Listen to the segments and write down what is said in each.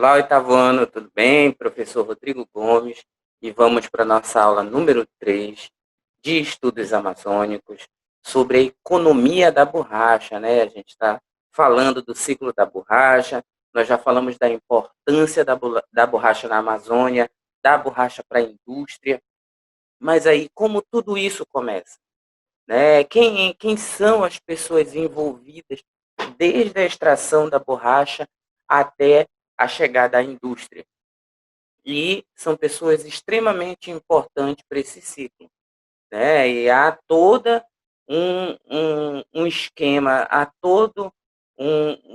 Olá, oitavo ano, tudo bem? Professor Rodrigo Gomes, e vamos para a nossa aula número 3 de Estudos Amazônicos sobre a economia da borracha, né? A gente está falando do ciclo da borracha, nós já falamos da importância da borracha na Amazônia, da borracha para a indústria, mas aí como tudo isso começa? Né? Quem são as pessoas envolvidas desde a extração da borracha até a chegada à indústria? E são pessoas extremamente importantes para esse ciclo. Né? E há toda um esquema, há todo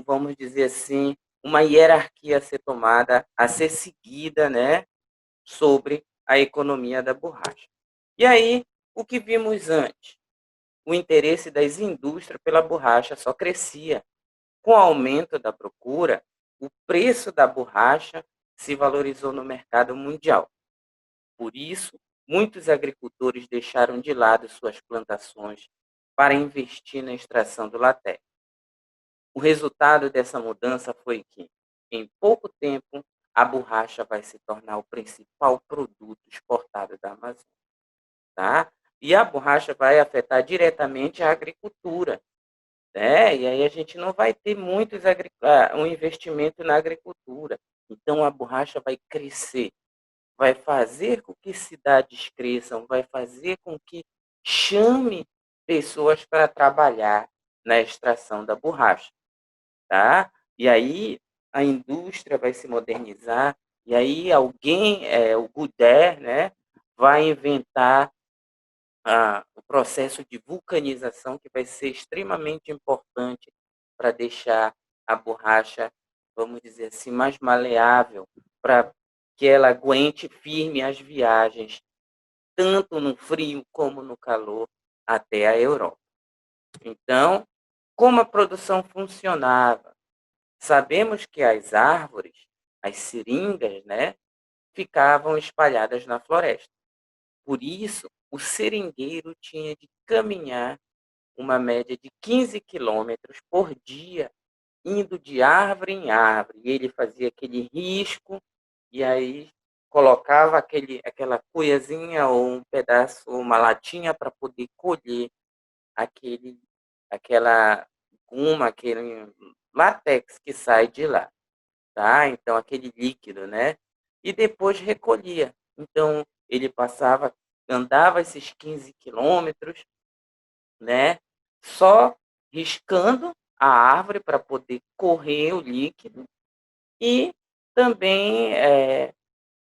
vamos dizer assim, uma hierarquia a ser tomada, a ser seguida, né, sobre a economia da borracha. E aí, o que vimos antes? O interesse das indústrias pela borracha só crescia. Com o aumento da procura, o preço da borracha se valorizou no mercado mundial. Por isso, muitos agricultores deixaram de lado suas plantações para investir na extração do latex. O resultado dessa mudança foi que, em pouco tempo, a borracha vai se tornar o principal produto exportado da Amazônia. Tá? E a borracha vai afetar diretamente a agricultura. Né? E aí a gente não vai ter um investimento na agricultura. Então, a borracha vai crescer, vai fazer com que cidades cresçam, vai fazer com que chame pessoas para trabalhar na extração da borracha, tá? E aí a indústria vai se modernizar, e aí alguém, o Goodyear, né, vai inventar o processo de vulcanização, que vai ser extremamente importante para deixar a borracha, vamos dizer assim, mais maleável, para que ela aguente firme as viagens, tanto no frio como no calor, até a Europa. Então, como a produção funcionava? Sabemos que as árvores, as seringas, né, ficavam espalhadas na floresta. Por isso, o seringueiro tinha de caminhar uma média de 15 quilômetros por dia, indo de árvore em árvore. E ele fazia aquele risco, e aí colocava aquela cuiazinha ou um pedaço, uma latinha para poder colher aquela guma, aquele látex que sai de lá. Tá? Então, aquele líquido, né? E depois recolhia. Então, ele andava esses 15 quilômetros, né? Só riscando a árvore para poder correr o líquido e também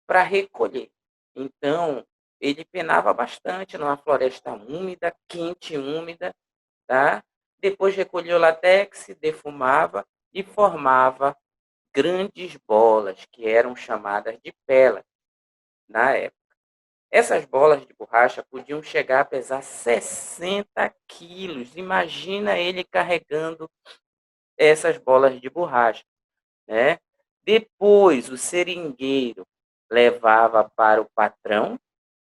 para recolher. Então, ele penava bastante numa floresta úmida, quente e úmida, tá? Depois recolhia o látex, defumava e formava grandes bolas, que eram chamadas de pellets na época. Essas bolas de borracha podiam chegar a pesar 60 quilos. Imagina ele carregando essas bolas de borracha. Né? Depois, o seringueiro levava para o patrão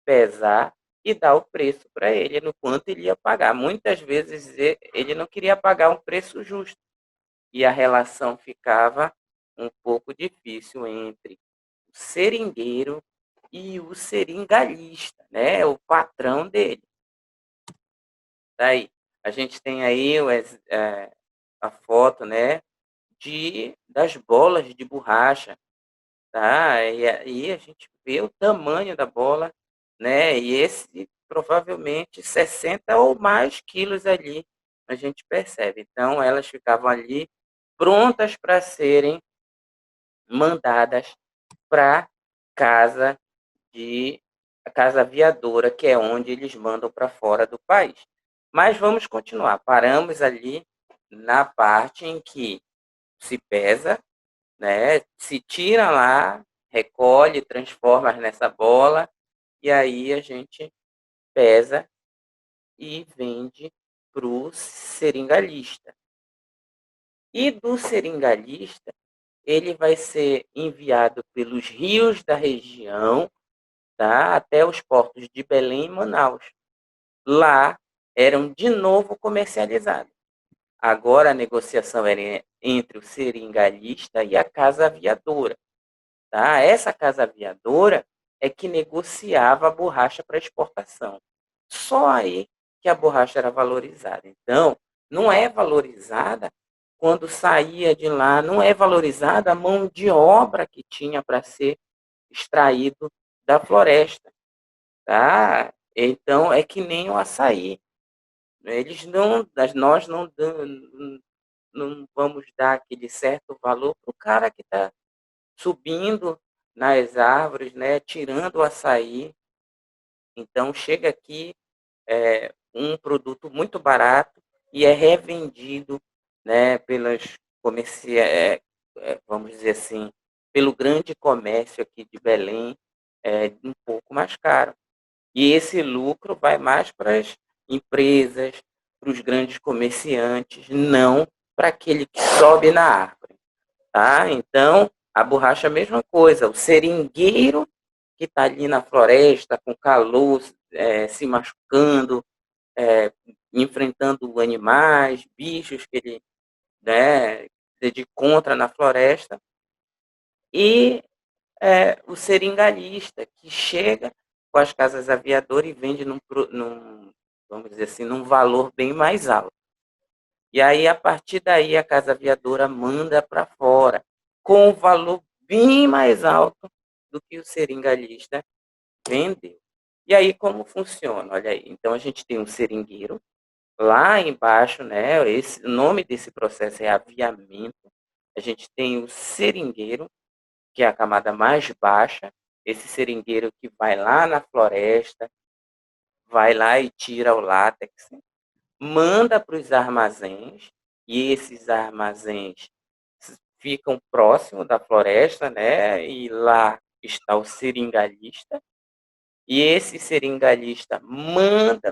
pesar e dar o preço para ele, no quanto ele ia pagar. Muitas vezes ele não queria pagar um preço justo, e a relação ficava um pouco difícil entre o seringueiro e o seringalista, né? O patrão dele. Daí, a gente tem aí a foto, né, das bolas de borracha, tá? E aí a gente vê o tamanho da bola, né? E esse provavelmente 60 ou mais quilos ali, a gente percebe. Então, elas ficavam ali prontas para serem mandadas para casa de a casa aviadora, que é onde eles mandam para fora do país. Mas vamos continuar. Paramos ali na parte em que se pesa, né? Se tira lá, recolhe, transforma nessa bola, e aí a gente pesa e vende para o seringalista. E do seringalista, ele vai ser enviado pelos rios da região, tá? Até os portos de Belém e Manaus. Lá eram de novo comercializados. Agora a negociação era entre o seringalista e a casa aviadora. tá? Essa casa aviadora é que negociava a borracha para exportação. Só aí que a borracha era valorizada. Então, não é valorizada quando saía de lá, não é valorizada a mão de obra que tinha para ser extraído da floresta, tá? Então, é que nem o açaí. Eles não, nós não vamos dar aquele certo valor para o cara que está subindo nas árvores, né, tirando o açaí. Então, chega aqui um produto muito barato e é revendido, né, pelas vamos dizer assim, pelo grande comércio aqui de Belém, um pouco mais caro. E esse lucro vai mais para as empresas, para os grandes comerciantes, não para aquele que sobe na árvore. Tá? Então, a borracha é a mesma coisa. O seringueiro que está ali na floresta, com calor, se machucando, é, enfrentando animais, bichos que ele, né, se encontra na floresta. E o seringalista, que chega com as casas aviadoras e vende vamos dizer assim, num valor bem mais alto. E aí, a partir daí, a casa aviadora manda para fora, com um valor bem mais alto do que o seringalista vendeu. E aí, como funciona? Olha aí, então a gente tem um seringueiro, lá embaixo, né, o nome desse processo é aviamento. A gente tem o seringueiro, que é a camada mais baixa, esse seringueiro que vai lá na floresta, vai lá e tira o látex, manda para os armazéns, e esses armazéns ficam próximos da floresta, né? E lá está o seringalista, e esse seringalista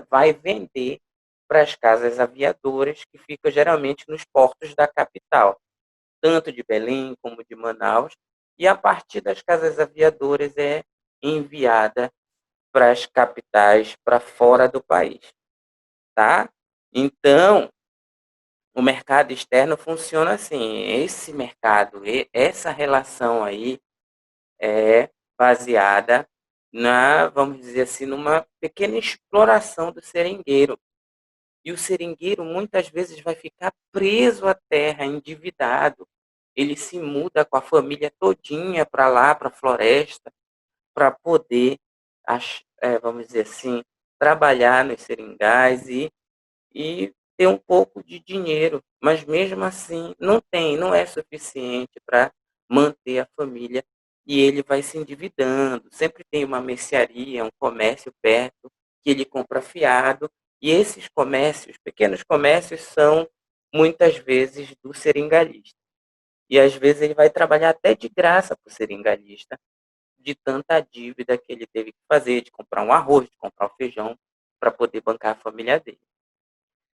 vai vender para as casas aviadoras, que ficam geralmente nos portos da capital, tanto de Belém como de Manaus, e a partir das casas aviadoras é enviada para as capitais, para fora do país, tá? Então, o mercado externo funciona assim. Esse mercado, essa relação aí é baseada vamos dizer assim, numa pequena exploração do seringueiro. E o seringueiro muitas vezes vai ficar preso à terra, endividado. Ele se muda com a família todinha para lá, para a floresta, para poder, vamos dizer assim, trabalhar nos seringais e ter um pouco de dinheiro, mas mesmo assim não é suficiente para manter a família, e ele vai se endividando. Sempre tem uma mercearia, um comércio perto que ele compra fiado, e esses comércios, pequenos comércios, são muitas vezes do seringalista. E às vezes ele vai trabalhar até de graça para o seringalista, de tanta dívida que ele teve que fazer, de comprar um arroz, de comprar um feijão, para poder bancar a família dele.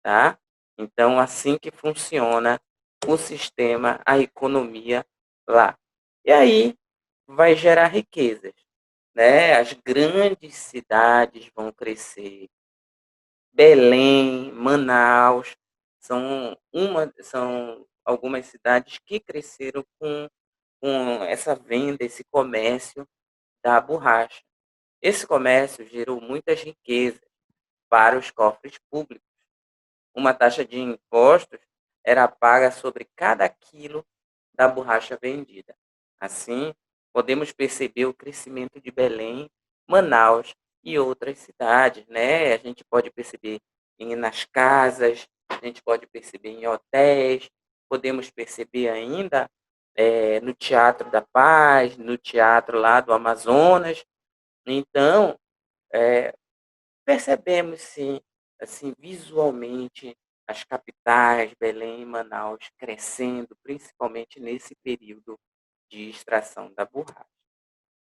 Tá? Então, assim que funciona o sistema, a economia lá. E aí vai gerar riquezas, né? As grandes cidades vão crescer. Belém, Manaus, são algumas cidades que cresceram com essa venda, esse comércio da borracha. Esse comércio gerou muitas riquezas para os cofres públicos. Uma taxa de impostos era paga sobre cada quilo da borracha vendida. Assim, podemos perceber o crescimento de Belém, Manaus e outras cidades, né? A gente pode perceber nas casas, a gente pode perceber em hotéis, podemos perceber ainda no Teatro da Paz, no teatro lá do Amazonas. Então, percebemos sim, assim, visualmente, as capitais, Belém e Manaus, crescendo, principalmente nesse período de extração da borracha,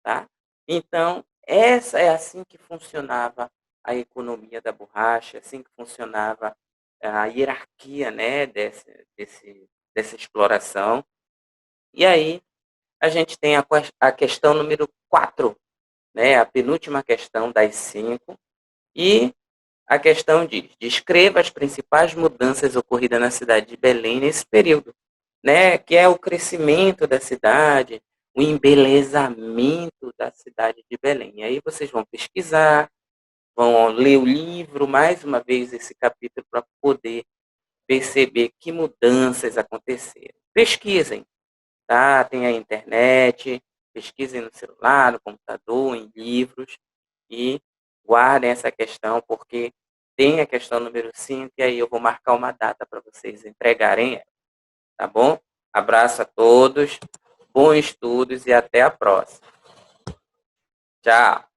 tá? Então, essa é assim que funcionava a economia da borracha, assim que funcionava a hierarquia, né, dessa exploração. E aí, a gente tem a questão número 4, né, a penúltima questão das 5, e a questão diz: descreva as principais mudanças ocorridas na cidade de Belém nesse período, né? Que é o crescimento da cidade, o embelezamento da cidade de Belém. E aí vocês vão pesquisar, vão ler o livro, mais uma vez esse capítulo, para poder perceber que mudanças aconteceram. Pesquisem, tá? Tem a internet, pesquisem no celular, no computador, em livros, e guardem essa questão, porque tem a questão número 5, e aí eu vou marcar uma data para vocês entregarem ela, tá bom? Abraço a todos, bons estudos e até a próxima. Tchau!